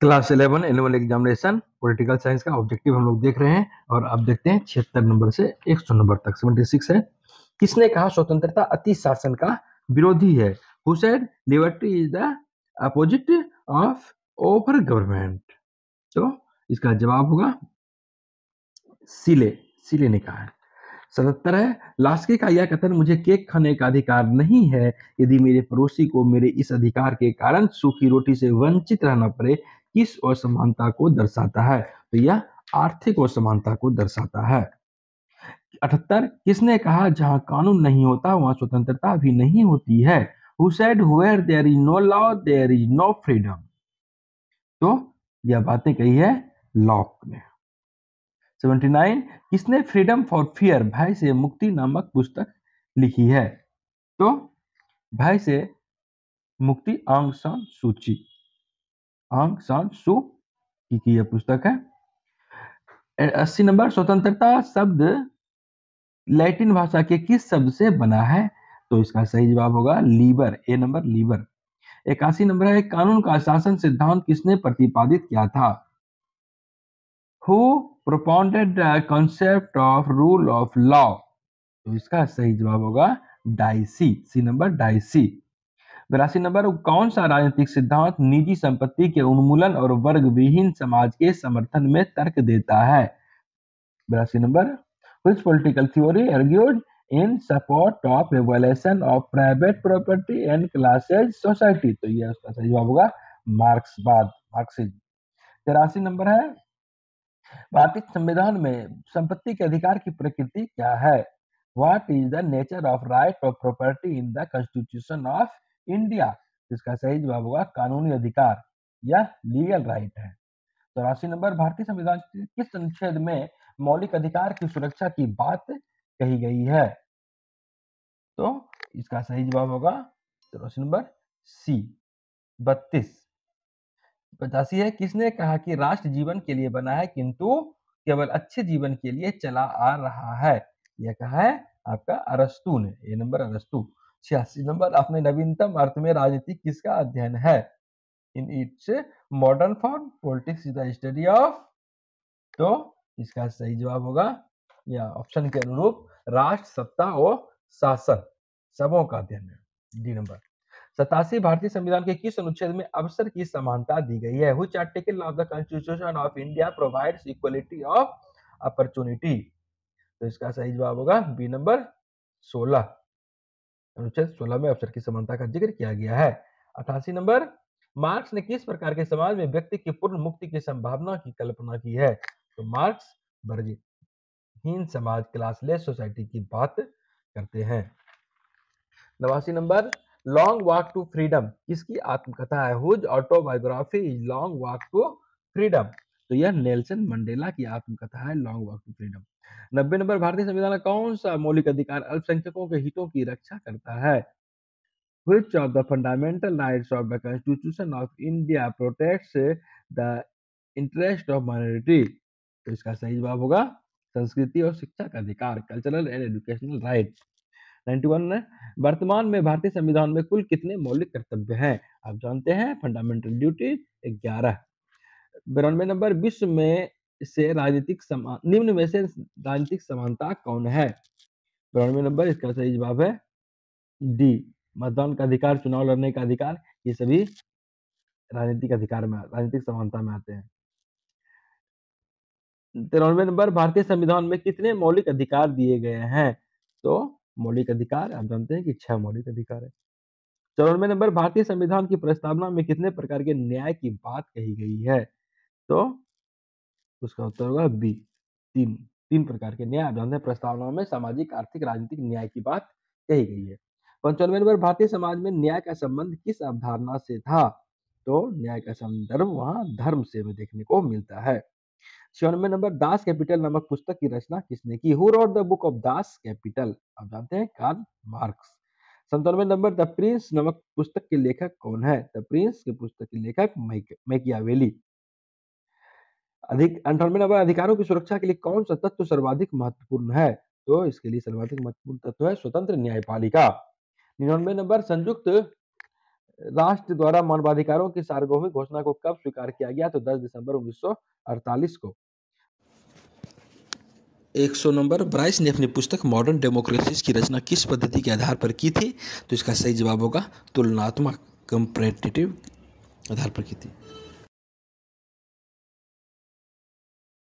Class 11 annual examination political science का objective हम लोग देख रहे हैं और अब देखते हैं 76 नंबर से 100 नंबर तक। 76 है, किसने कहा स्वतंत्रता अति शासन का विरोधी है? Who said liberty is the opposite of over government? तो इसका जवाब होगा सिले ने कहा है। 77 है, लास्की का यह कथन मुझे केक खाने का अधिकार नहीं है यदि मेरे पड़ोसी को मेरे इस अधिकार के कारण सूखी रोटी से वंचित रहना पड़े किस असमानता को दर्शाता है? तो यह आर्थिक असमानता को दर्शाता है। 78, किसने कहा जहां कानून नहीं होता वहां स्वतंत्रता भी नहीं होती है? Who said where there is no law there is no freedom? तो यह बातें कही है लॉक ने। 79, किसने फ्रीडम फॉर फियर भय से मुक्ति नामक पुस्तक लिखी है? तो भय से मुक्ति आंग सान सू की यह पुस्तक है। 80 नंबर, स्वतंत्रता शब्द लैटिन भाषा के किस शब्द से बना है? तो इसका सही जवाब होगा लीबर, ए नंबर लीबर। 81 नंबर है, कानून का शासन सिद्धांत किसने प्रतिपादित किया था? Who propounded the concept of rule of law? तो इसका सही जवाब होगा Dicey, C number Dicey. 82 number, कौन सा राजनीतिक सिद्धांत निजी संपत्ति के उन्मूलन और वर्ग विहीन समाज के समर्थन में तर्क देता है? 82 number, which political theory argued in support of abolition of private property and classes society? तो यह उसका सही जवाब होगा मार्क्सिज्म। 83 नंबर है, भारतीय संविधान में संपत्ति के अधिकार की प्रकृति क्या है? What is the nature of right of property in the Constitution of India? इसका सही जवाब होगा कानूनी अधिकार या लीगल राइट है। 84 नंबर, भारतीय संविधान के किस अनुच्छेद में मौलिक अधिकार की सुरक्षा की बात कही गई है? तो इसका सही जवाब होगा 84 नंबर सी 32। 85 है, किसने कहा कि राष्ट्र जीवन के लिए बना है किंतु केवल अच्छे जीवन के लिए चला आ रहा है? यह कहा है आपका अरस्तु ने, ये नंबर अरस्तु। 86 नंबर, अपने नवीनतम अर्थ में राजनीति किसका अध्ययन है? In its modern form politics is the study of. तो इसका सही जवाब होगा या ऑप्शन के अनुरूप राष्ट्र सत्ता और शासन सबों का अध्ययन है, डी नंबर। 87, भारतीय संविधान के किस अनुच्छेद में अवसर की समानता दी गई है? Which article of the constitution of India provides equality of opportunity? तो इसका सही जवाब होगा बी नंबर 16। अनुच्छेद 16 में अवसर की समानता का जिक्र किया गया है। 88 नंबर, मार्क्स ने किस प्रकार के समाज में व्यक्ति की पूर्ण मुक्ति की संभावना की कल्पना की है? तो मार्क्स वर्गहीन समाज क्लासलेस सोसाइटी की बात करते हैं। 89 number, long walk to freedom किसकी आत्मकथा है? Whose autobiography is long walk to freedom? तो यह नेल्सन मंडेला की आत्मकथा है long walk to freedom. 90 number, भारतीय संविधान का कौन सा मौलिक अधिकार अल्पसंख्यकों के हितों की रक्षा करता है? Which of the fundamental rights of the Constitution of India protects the interest of minority? तो इसका सही जवाब होगा संस्कृति और शिक्षा का अधिकार, कल्चरल एंड एजुकेशनल राइट। 91 है, वर्तमान में भारतीय संविधान में कुल कितने मौलिक कर्तव्य हैं? आप जानते हैं फंडामेंटल ड्यूटी 11। 92 नंबर, विश्व में से निम्न में से राजनीतिक समानता कौन है? 92 नंबर, इसका सही जवाब है डी, मतदान का अधिकार, चुनाव लड़ने का अधिकार, ये सभी राजनीतिक समानता में आते हैं। 93 नंबर, भारतीय संविधान में कितने मौलिक अधिकार दिए गए हैं? तो मौलिक अधिकार आप जानते हैं कि 6 मौलिक अधिकार है। 94 नंबर, भारतीय संविधान की प्रस्तावना में कितने प्रकार के न्याय की बात कही गई है? तो उसका उत्तर होगा बी, तीन प्रकार के न्याय आप जानते हैं प्रस्तावना में सामाजिक, आर्थिक, राजनीतिक न्याय की बात कही गई है। 95 नंबर, भारतीय समाज में न्याय का संबंध किस अवधारणा से था? तो न्याय का संदर्भ वहां धर्म से देखने को मिलता है। 96 नंबर, दास कैपिटल नामक पुस्तक की रचना किसने की? Who wrote the book of Das Kapital? आप जानते हैं Karl Marx. 97 number, the prince नामक पुस्तक के लेखक कौन है? द प्रिंस की पुस्तक के लेखक मैकियावेली। 98 नंबर, अधिकारों की सुरक्षा के लिए कौन सा तत्व सर्वाधिक महत्वपूर्ण है? तो इसके लिए सर्वाधिक महत्वपूर्ण तत्व है स्वतंत्र न्यायपालिका। 99 नंबर, संयुक्त राष्ट्र द्वारा मानवाधिकारों की सार्वभौमिक घोषणा को कब स्वीकार किया गया? तो 10 दिसंबर 1948 को। 100 नंबर, ब्राइस ने अपनी पुस्तक मॉडर्न डेमोक्रेसीज की रचना किस पद्धति के आधार पर की थी? तो इसका सही जवाब होगा तुलनात्मक, कंपैरेटिव आधार पर की थी।